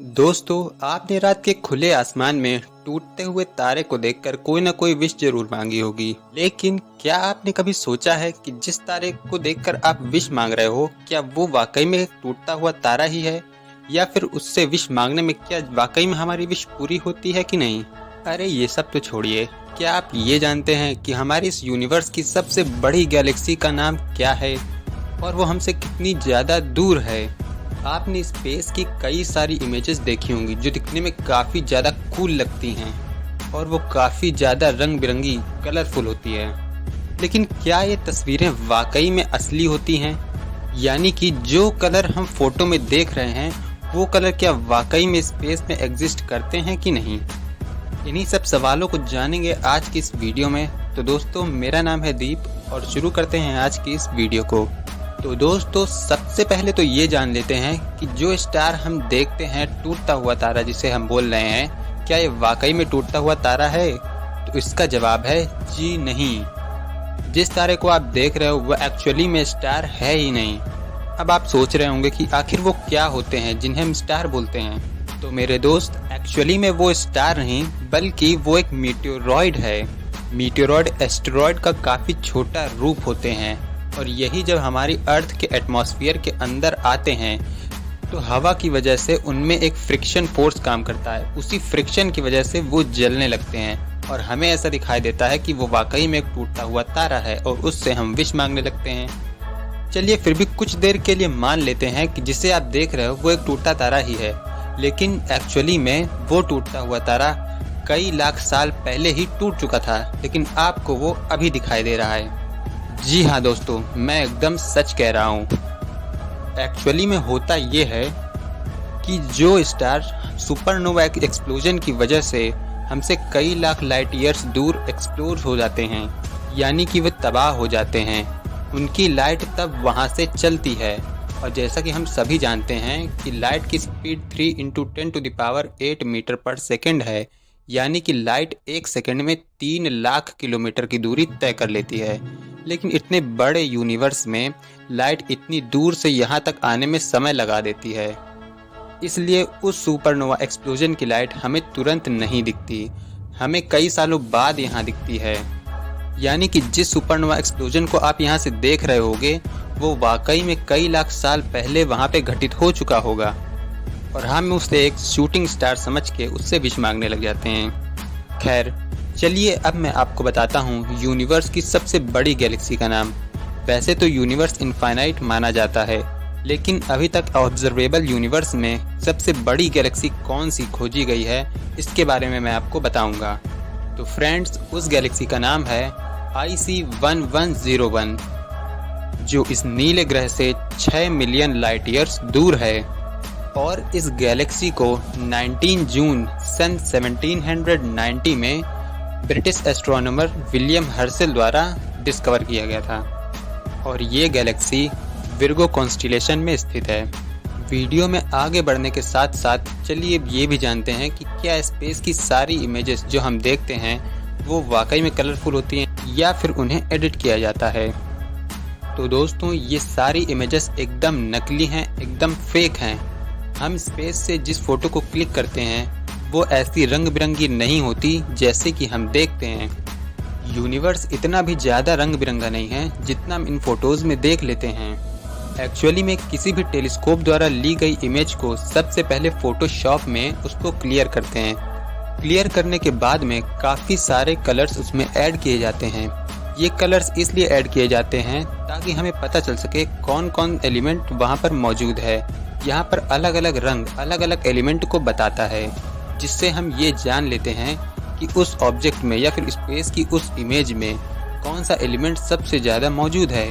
दोस्तों, आपने रात के खुले आसमान में टूटते हुए तारे को देखकर कोई न कोई विश जरूर मांगी होगी। लेकिन क्या आपने कभी सोचा है कि जिस तारे को देखकर आप विश मांग रहे हो, क्या वो वाकई में एक टूटता हुआ तारा ही है, या फिर उससे विश मांगने में क्या वाकई में हमारी विश पूरी होती है कि नहीं? अरे ये सब तो छोड़िए, क्या आप ये जानते हैं कि हमारे इस यूनिवर्स की सबसे बड़ी गैलेक्सी का नाम क्या है और वो हमसे कितनी ज्यादा दूर है? आपने स्पेस की कई सारी इमेजेस देखी होंगी जो दिखने में काफ़ी ज़्यादा कूल लगती हैं और वो काफ़ी ज़्यादा रंग बिरंगी कलरफुल होती है। लेकिन क्या ये तस्वीरें वाकई में असली होती हैं? यानी कि जो कलर हम फोटो में देख रहे हैं वो कलर क्या वाकई में स्पेस में एग्जिस्ट करते हैं कि नहीं? इन्हीं सब सवालों को जानेंगे आज की इस वीडियो में। तो दोस्तों, मेरा नाम है दीप और शुरू करते हैं आज की इस वीडियो को। तो दोस्तों, सबसे पहले तो ये जान लेते हैं कि जो स्टार हम देखते हैं, टूटता हुआ तारा जिसे हम बोल रहे हैं, क्या ये वाकई में टूटता हुआ तारा है? तो इसका जवाब है जी नहीं। जिस तारे को आप देख रहे हो वो एक्चुअली में स्टार है ही नहीं। अब आप सोच रहे होंगे कि आखिर वो क्या होते हैं जिन्हें हम स्टार बोलते हैं। तो मेरे दोस्त, एक्चुअली में वो स्टार नहीं बल्कि वो एक मीटियोरॉइड है। मीटियोरॉइड एस्टेरॉइड का काफ़ी छोटा रूप होते हैं और यही जब हमारी अर्थ के एटमॉस्फेयर के अंदर आते हैं तो हवा की वजह से उनमें एक फ्रिक्शन फोर्स काम करता है। उसी फ्रिक्शन की वजह से वो जलने लगते हैं और हमें ऐसा दिखाई देता है कि वो वाकई में एक टूटता हुआ तारा है और उससे हम विश मांगने लगते हैं। चलिए फिर भी कुछ देर के लिए मान लेते हैं कि जिसे आप देख रहे हो वो एक टूटा तारा ही है, लेकिन एक्चुअली में वो टूटता हुआ तारा कई लाख साल पहले ही टूट चुका था, लेकिन आपको वो अभी दिखाई दे रहा है। जी हाँ दोस्तों, मैं एकदम सच कह रहा हूँ। एक्चुअली में होता ये है कि जो स्टार सुपरनोवा एक्सप्लोजन की वजह से हमसे कई लाख लाइट ईयर्स दूर एक्सप्लोर हो जाते हैं, यानी कि वे तबाह हो जाते हैं, उनकी लाइट तब वहाँ से चलती है। और जैसा कि हम सभी जानते हैं कि लाइट की स्पीड 3 × 10⁸ मीटर पर सेकेंड है, यानी कि लाइट एक सेकेंड में 3 लाख किलोमीटर की दूरी तय कर लेती है। लेकिन इतने बड़े यूनिवर्स में लाइट इतनी दूर से यहाँ तक आने में समय लगा देती है, इसलिए उस सुपरनोवा एक्सप्लोजन की लाइट हमें तुरंत नहीं दिखती, हमें कई सालों बाद यहाँ दिखती है। यानी कि जिस सुपरनोवा एक्सप्लोजन को आप यहाँ से देख रहे होगे वो वाकई में कई लाख साल पहले वहाँ पे घटित हो चुका होगा और हम उसे एक शूटिंग स्टार समझ के उससे विश मांगने लग जाते हैं। खैर चलिए, अब मैं आपको बताता हूँ यूनिवर्स की सबसे बड़ी गैलेक्सी का नाम। वैसे तो यूनिवर्स इनफाइनाइट माना जाता है, लेकिन अभी तक ऑब्जर्वेबल यूनिवर्स में सबसे बड़ी गैलेक्सी कौन सी खोजी गई है इसके बारे में मैं आपको बताऊंगा। तो फ्रेंड्स, उस गैलेक्सी का नाम है IC1101, जो इस नीले ग्रह से 6 मिलियन लाइट ईयर्स दूर है। और इस गैलेक्सी को 19 जून सन 1790 में ब्रिटिश एस्ट्रोनॉमर विलियम हर्शल द्वारा डिस्कवर किया गया था और ये गैलेक्सी विर्गो कॉन्स्टिलेशन में स्थित है। वीडियो में आगे बढ़ने के साथ साथ चलिए ये भी जानते हैं कि क्या स्पेस की सारी इमेजेस जो हम देखते हैं वो वाकई में कलरफुल होती हैं या फिर उन्हें एडिट किया जाता है। तो दोस्तों, ये सारी इमेजेस एकदम नकली हैं, एकदम फेक हैं। हम स्पेस से जिस फोटो को क्लिक करते हैं वो ऐसी रंग बिरंगी नहीं होती जैसे कि हम देखते हैं। यूनिवर्स इतना भी ज़्यादा रंग बिरंगा नहीं है जितना हम इन फोटोज़ में देख लेते हैं। एक्चुअली में किसी भी टेलीस्कोप द्वारा ली गई इमेज को सबसे पहले फोटोशॉप में उसको क्लियर करते हैं। क्लियर करने के बाद में काफ़ी सारे कलर्स उसमें ऐड किए जाते हैं। ये कलर्स इसलिए ऐड किए जाते हैं ताकि हमें पता चल सके कौन कौन एलिमेंट वहाँ पर मौजूद है। यहाँ पर अलग अलग रंग अलग अलग एलिमेंट को बताता है, जिससे हम ये जान लेते हैं कि उस ऑब्जेक्ट में या फिर स्पेस की उस इमेज में कौन सा एलिमेंट सबसे ज़्यादा मौजूद है।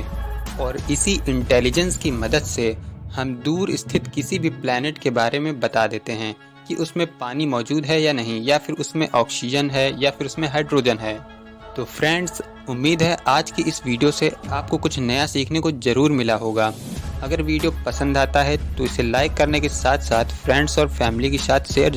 और इसी इंटेलिजेंस की मदद से हम दूर स्थित किसी भी प्लैनेट के बारे में बता देते हैं कि उसमें पानी मौजूद है या नहीं, या फिर उसमें ऑक्सीजन है या फिर उसमें हाइड्रोजन है। तो फ्रेंड्स, उम्मीद है आज की इस वीडियो से आपको कुछ नया सीखने को ज़रूर मिला होगा। अगर वीडियो पसंद आता है तो इसे लाइक करने के साथ साथ फ्रेंड्स और फैमिली के साथ शेयर